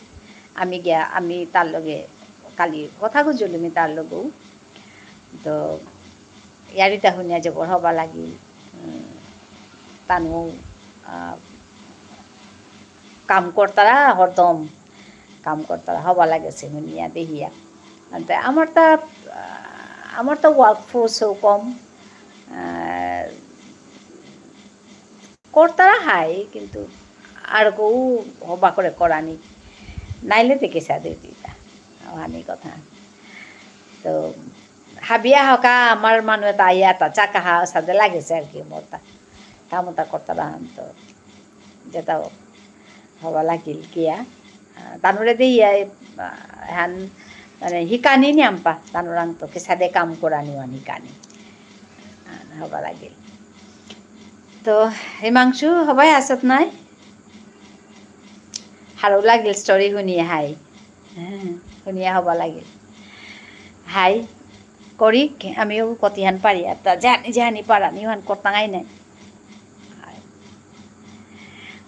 আমি তাৰ লগে কালি কথা খুজিলোঁ আমি তাৰ লগেও তো ইয়াৰিটা শুনিয়া জবৰ হ'ব লাগিল তানো কাম করতারা হরদম কাম করতারা হবা লাগেছে শুনিয়া দেখিয়া আমার তো ওয়ার্ক ফোর্সও কম করতারা হাই কিন্তু আর কেউ হবা করে করানি নাইলে দেখে সাদে দিতা হানি কথা তো হাবিয়া হকা আমার মানুষ এটা আইয়া তা চাকা হা সাদে লাগেছে আর কি মোরটা কামতা করতারা তো যেটা হবা লাগিল কিয়া তানুরে দিয়া হ্যান মানে শিকানি নিয়াম্পা তানুরাং তো কেসাদে কাম করানি ওয়ান শিকানি হবা লাগিল তো হিমাংশু হবাই আসত নাই হারও লাগিল স্টোরি শুনিয়ে হাই শুনিয়া হবা লাগিল হাই করি আমিও কতিহান পারি আর তা জানি পারানি হান করতাঙাই নাই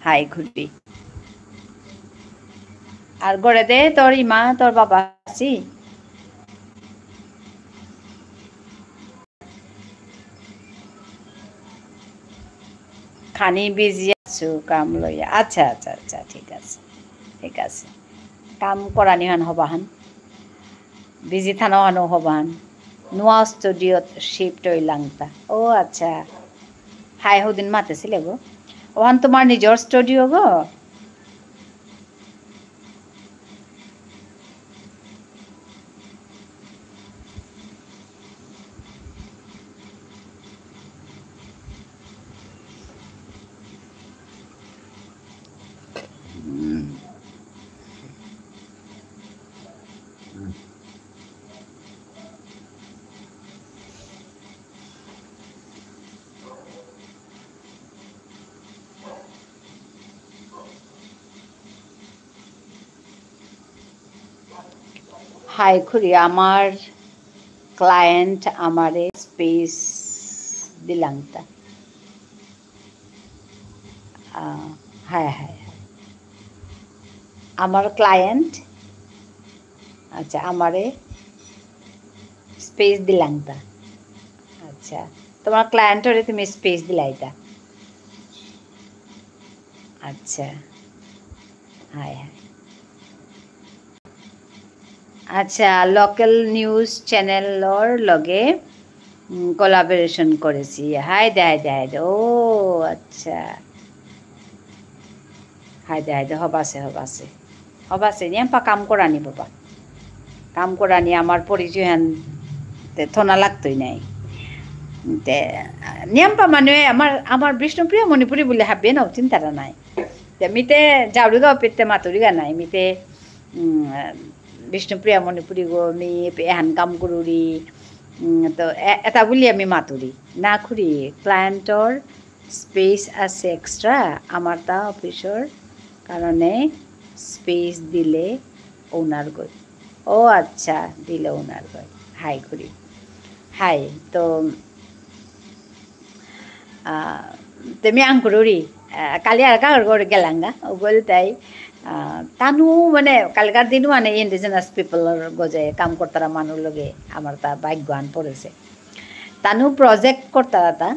হাই ঘুরবি আর গড়ে দে তোর ইমা তোর বাবা আছি খানি বিজি আছো কাম লইয়া আচ্ছা ঠিক আছে কাম করানি হান হবাহান বিজি থানো হানো হবাহান নোয়া স্টুডিওত শিফট হইলাংতা ও আচ্ছা হাই হদিন মাতেছিলে গো ওহান তোমার নিজর স্টুডিও গো হাই খুড়ি আমার ক্লায়েন্ট আমারে স্পেস দিলাংতা হ্যাঁ আমার ক্লায়েন্ট আচ্ছা আমারে স্পেস দিলাংতা আচ্ছা তোমার ক্লায়েন্টরে তুমি স্পেস দিলাইতা আচ্ছা হ্যাঁ আচ্ছা লোকাল নিউজ চ্যানেলর লগে কোলাবোরেশন করেছি হাই দে ও আচ্ছা হাই দে হবাছে নিয়াম্পা কাম করানি বাবা কাম করানি আমার পরিচয় হান থনা লাগতই নাই তে নিয়াম্পা মানুহে আমার বিষ্ণুপ্রিয়া মণিপুরী বলে হাবিয়ে নাও চিন্তাটা নাই তে মিতে জাউরিগাঁও পেতে মাতুরিগা নাই মিতে বিষ্ণুপ্রিয়া মণিপুরী গো মি এহান কাম করুরি তো এটা বুলি আমি মাতুরি না খুরি ক্লায়েন্টর স্পেস আছে এক্সট্রা আমার তা অফিসর কারণে স্পেস দিলে ওনার গই ও আচ্ছা দিলে ওনার গই হাই করি হাই তো তুমি আংকুরি কালি আর কাগর করে গেলাঙ্গা ওগুলো তাই তানু মানে কালকার দিনও মানে ইন্ডিজিনাস পিপলর গজে কাম করতারা মানুষ লগে আমার তা ভাগ্যান পড়েছে তানু প্রজেক্ট করতারা তা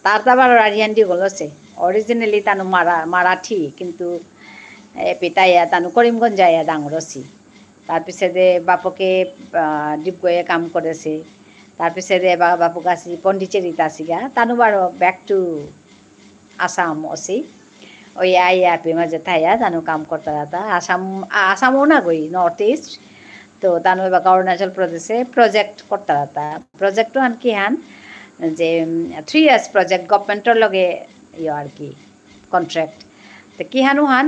তার আবার রাজিয়ান্ডি গলছে অরিজিনালি তানু মারাঠি কিন্তু পিতাইয়া তানু করিমগঞ্জ যাইয়া ডাঙরছি তাৰপিছতে বাপকে ডিপগয়ে কাম করেছে তাৰপিছতে বাপক আসি পণ্ডিচেরিত আসিগা তানু বারো ব্যাক টু আসাম অসি ওই আইয়া মাঝে থাইয়া তানু কাম করতারা আসামও না গই নর্থ ইস্ট তো তানু এবার অরুণাচল প্রদেশে প্রজেক্ট করতারা প্রজেক্টও হান কি হান যে 3 years প্রজেক্ট গভর্নমেন্টর লগে ইয়ে আর কি কন্ট্রাক্ট তো কি হানু হান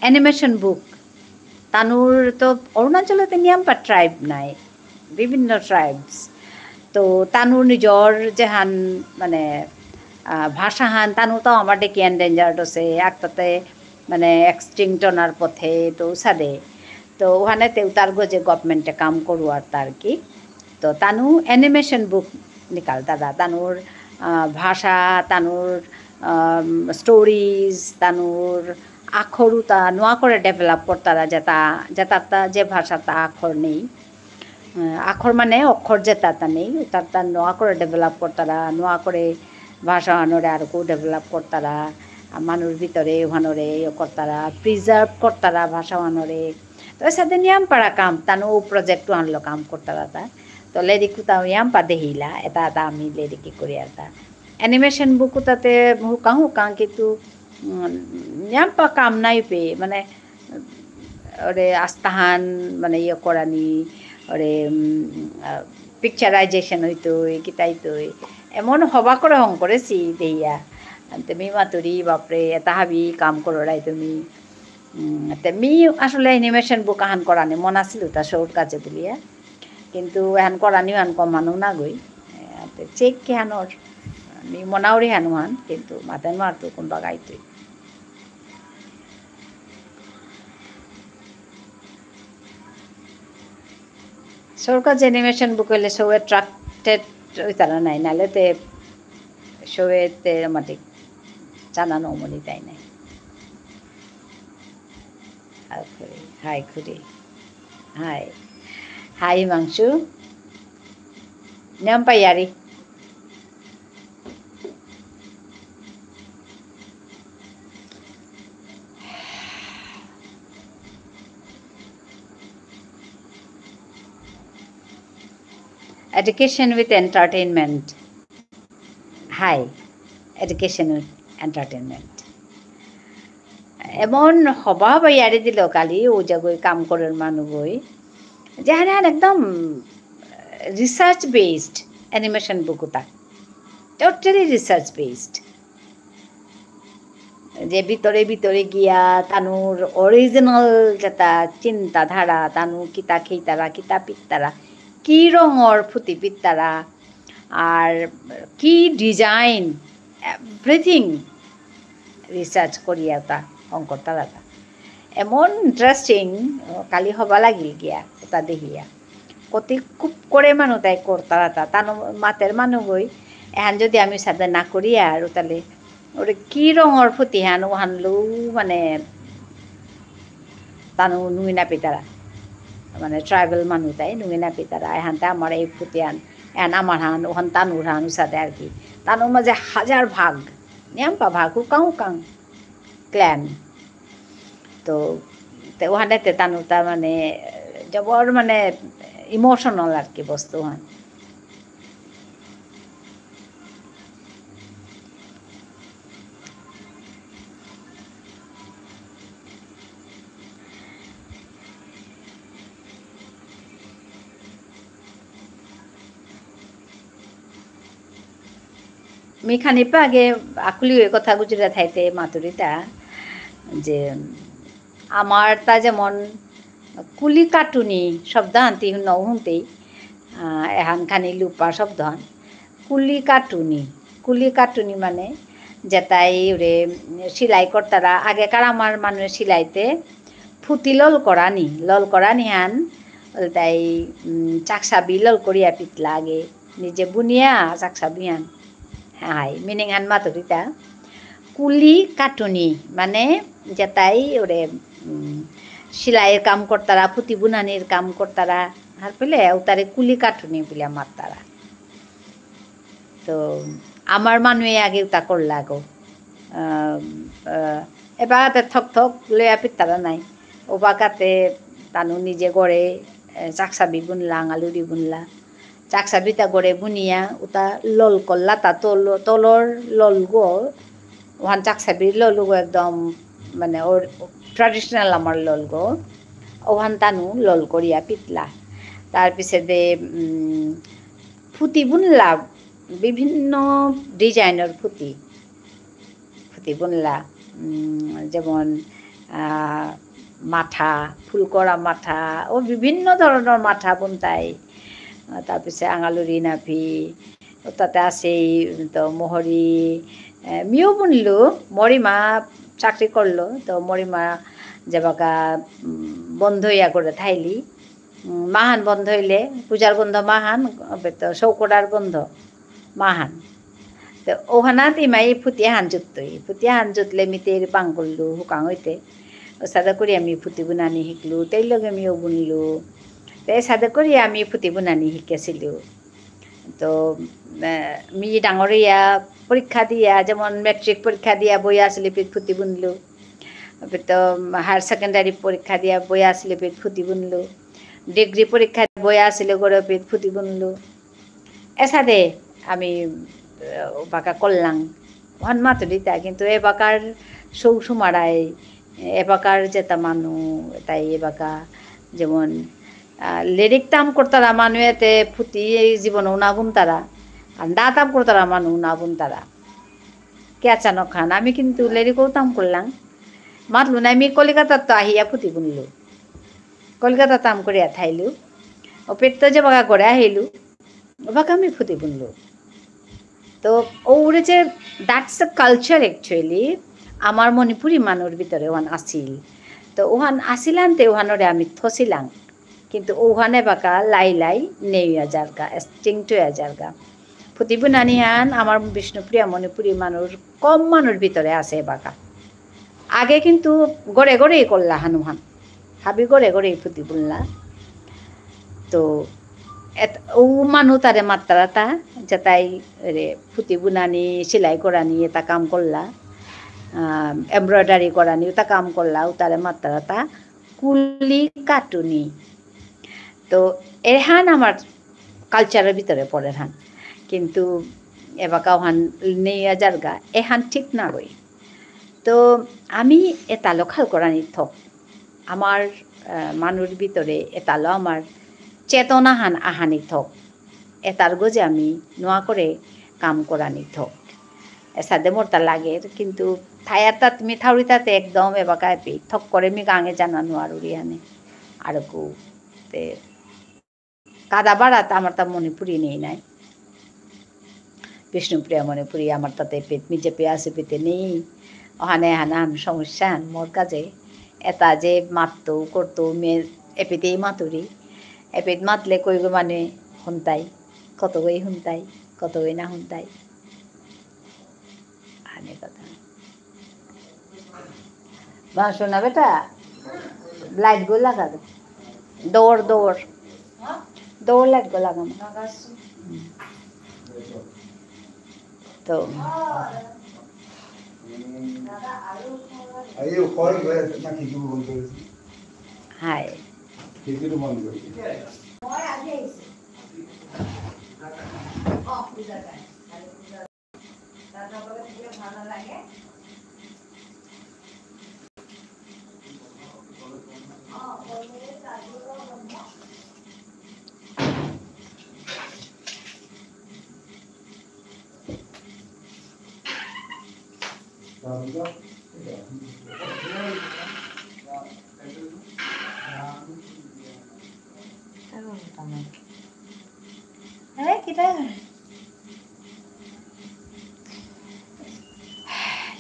অ্যানিমেশন বুক তানুর তো অরুণাচলতে নিয়াম্পা ট্রাইব নাই বিভিন্ন ট্রাইবস তো তানুর নিজর যেহান মানে ভাষা হান তানু তো আমার ডেকি এন্ডেঞ্জার্ড আছে একটাতে মানে এক্সটিংটনার পথে তো সাদে তো ওখানে তেউতার গজে গভর্নমেন্টে কাম করু আর তার কি তো তানু অ্যানিমেশন বুক নিকাল দাদা তানুর ভাষা তানুর স্টোরিজ তানুর আখরও তা নোয়া করে ডেভেলপ করতারা যেটা যে ভাষা তা আখর নেই আখর মানে অক্ষর যেটা তা নেই তার নোয়া করে ডেভেলপ করতারা নোয়া করে ভাষা হানরে আর কেউ ডেভেলপ করতারা মানুষ ভিতরে ওহানরে করতারা প্রিজার্ভ করতারা ভাষা হানরে তো সাথে নিয়াম পাড়া কাম তানো ও প্রজেক্টও আনলো কাম করতারা তা তো লেরিকু তাও ইয়াম পা দেহিলা এটা আমি লেরিকি করি আর তা অ্যানিমেশন বুকও তাতে হুকাং কিন্তু নিয়াম্পা কাম নাই পে মানে ওরে আস্তাহান মানে ইয়ে করানি ওরে পিকচারাইজেশন হইতো কিতাইতো এমন হবা করে হং করেছি দেইয়া তুমি মাতুরি বাপরে এটা হাবি কাম করাই তুমি তেমি আসলে অ্যানিমেশন বুক আহান করানি মন আছিল তা সৌর কাছে বলিয়া কিন্তু এহান করানিও হান কমানো না গই চেক কি হানোর আমি মনাওরি হানো হান কিন্তু মাতেন মারতো কোনবা গাইতোই সরকার যে অ্যানিমেশন বুক হইলে সৌ অ্যাট্রাক্টেড ওই তারা নাই নাহলে তে সৌতে আমাদের জানানো মনি তাই নাই হাই খুরি হাই মাংসু নাম পাইয়ারি education with entertainment hi education with entertainment এমন হবা বাইয়ারে দিল কালি ও জায়গায় কাম করার মানুষ বই যেখানে একদম রিসার্চ বেসড অ্যানিমেশন বুকটা টোটালি রিসার্চ বেসড যে ভিতরে গিয়া তানুর অরিজিনাল যেটা চিন্তাধারা তানু কিতা খেইতারা কিতা পিত্তারা কি রঙর ফুটি পিত্তারা আর কি ডিজাইন এভরিথিং রিসার্চ করিয়া তা অঙ্করতারা এমন ইন্টারেস্টিং কালি হবা লাগিল গিয়া ওটা দেখিয়া কতি খুব করে মানুষ তাই করতারা তানো মাতের মানুষ গই এহান যদি আমি সাথে না করিয়া আর তাহলে ওরে কি রঙর ফুটি হান হানলেও মানে তানো নুই না পিতারা মানে ট্রাইবেল মানুষ তাই নুই না পিতারা এহানতে আমার এই ফুটি হান এহান আমার হান ওখান তানুর হান সাথে আর কি তানোর মাঝে হাজার ভাগ নিয়াম্পা ভাগ হুকাং ক্ল্যান তো ওখানে তানুটা মানে জবর মানে ইমোশনাল আর কি বস্তু হান মিখানি পা আগে আকুলি হয়ে কথা গুজরা থাইতে মাতুরিতা যে আমার তা যেমন কুলি কাটুনি শব্দ আনতি নৌ হুঁতেই এহান খানি লুপা শব্দ হান কুলি কাটুনি মানে যেটাই ওরে সিলাই করতারা আগেকার আমার মানুষ সিলাইতে ফুটি লল করানি হান তাই চাকসাবি লল করিয়া পিতলা আগে নিজে বুনিয়া চাকসাবি হান হাই মিনিং হান মাতুরিতা কুলি কাটুনি মানে যেটাই ওরে সিলাইয়ের কাম করতারা পুঁতি বুনানির কাম করতারা আর পেলে তারে কুলি কাটুনি বলে আমার তারা তো আমার মানুষে আগে তা করলা গো এবার থক থক লয়া পিতারা নাই ও বাগাতে তানু নিজে গড়ে চাকসাবি বুনলা আঙালুরি বুনলা চাকসাবিটা গড়ে বুনিয়া ওটা লল করলা তা তলর লল গো ওখান চাকসাবির লল গো একদম মানে ওর ট্রাডিশনাল আমার লল গো ওখান তানু লল করিয়া পিতলা তার পিছতে ফুটি বুনলা বিভিন্ন ডিজাইনের ফুটি বুনলা যেমন মাথা ফুল করা মাথা ও বিভিন্ন ধরনের মাথা বুনতাই তারপিছে আঙালুরি নাভি তাতে আছেই তো মোহরি মিও বুনলো মরিমা চাকরি করলো তো মরিমা যেবাকা বন্ধ ইয়া করে থাইলি মাহান বন্ধ হইলে পূজার বন্ধ মাহান তো চৌকটার বন্ধ মাহান তো ওখানাত ইমাই ফুটিয়া হান জুতলে মিতের পাং করলো শুকাং হইতে ও সাদা করি আমি ফুটি বুনানি শিকলো তাই লগে আমিও বুনলো তো সাদা করি আমি ফুটি বুনানি শিকাইছিলোঁ তো মি ডাঙৰীয়া পৰীক্ষা দিয়া যেমন মেট্রিক পরীক্ষা দিয়া বইয়া স্লিপিত ফুটি বুনলো তো হায়ার সেকেন্ডারি পরীক্ষা দিয়া বইয়া স্লিপিত ফুটি বুনলো ডিগ্রি পরীক্ষা বইয়া আসলে গরপিত ফুটি বুনলো এসাদে আমি বাঁকা করলাম ওখান মাতুরিতা কিন্তু এ বাঁকার সৌসুমারায় এ বাঁকার যেটা মানু তাই এ বাঁকা যেমন লিরিক তাম করতারা মানুষেতে ফুটি জীবনও না বুনতারা আর দাতাম করতারা মানুষ না বুনতারা কেচানো খান আমি কিন্তু লিরিকও তাম করলাম মাতলু না আমি কলিকাতার তো আহিয়া ফুটি বুনলো কলকাতা তাম করিয়া থাইলু ও পেট যে বাঁকা করে আহিলু ও বাঁকা আমি ফুটি বুনলো তো ওরে যে দ্যাটস দ্য কালচার একচুয়ালি আমার মণিপুরি মানুষ ভিতরে ওখান আসিল তো ওখান আসিলানতে ওখানরে আমি থসিলাম কিন্তু ওখানে বাঁকা লাই নেইয়া জারগা এক্সটিংক্ট হয়ে জারগা ফুটি বুনানি হান আমার বিষ্ণুপ্রিয়া মণিপুরি মানুষ কম মানুষ ভিতরে আছে বাঁকা আগে কিন্তু গড়ে গড়েই করলা হানুহান হাবি গড়ে গড়েই ফুটি বুনলা তো ও মানুষ তারে মাত্রাটা যেটাই রে ফুটি বুনানি সেলাই করানি এটা কাম করলা এমব্রয়ডারি করানি ওটা কাম করলা ও তারে মাত্রাটা কুলি কাটুনি তো এহান আমার কালচারের ভিতরে পড়ে হান কিন্তু এবাকা ওহান নেইয়া জারগা এহান ঠিক না রই তো আমি এতালো খাল করানি থক আমার মানুষ ভিতরে এতালো আমার চেতনা হান আহানি থক এতার গজে আমি নোয়া করে কাম করানি থক এসাদে মোরতা লাগে কিন্তু থায়ার তাত মি থাউরি তাতে একদম এবাকা এপি থক করে মি গাঙে জানানো আর উড়িয়ানে আর কু তে কাদা বাড়াতে আমার তা মণিপুরি নেই নাই বিষ্ণুপ্রিয়া মণিপুরি আমার তাতে পেট মিজে পেয়ে আসে পেতে নেই ওখানে হানান সমস্যা হান মোর কাজে এটা যে মাততো করতো মেয়ে এপিতেই মাতুরি এপিত মাতলে কই গো মানে শুনতাই কত গই শুনতাই কত গই না শুনতাই আনে কথা বা শোনা বেটা লাইট গো লাগা দে দৌড় লাইট গো লাগাম তো হাই ভালো লাগে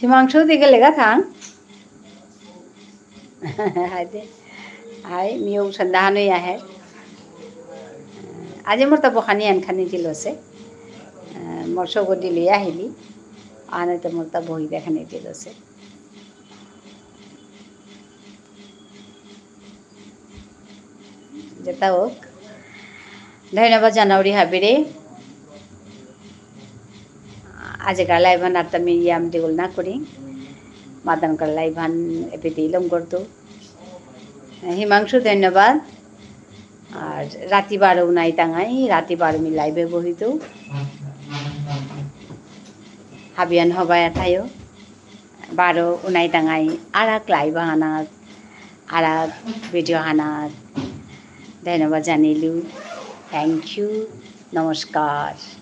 हिमांशु दिखे लेगा थांग हाय दे हाय मियो संधान या है आज मोर तो बखानी आनखानी दिलसे मोर सगो दिले आहिली आने तो मोर तो बही देखानी दिलसे যেটা হোক ধন্যবাদ জানাওরি হাবিরে আজকাল লাইভান আর তুমি ইয়াম দিগুল না করি মাদান কাল লাইভান এপে দিলাম করতো হিমাংশু ধন্যবাদ আর রাতি বারো নাই টাঙাই রাতি বারো মি লাইভে বহিতো হাবিয়ান হবায় থাইও বারো উনাই টাঙাই আরাক লাইভ হানাত আরাক ভিডিও হানাত ধন্যবাদ জানিলু থ্যাংক ইউ নমস্কার।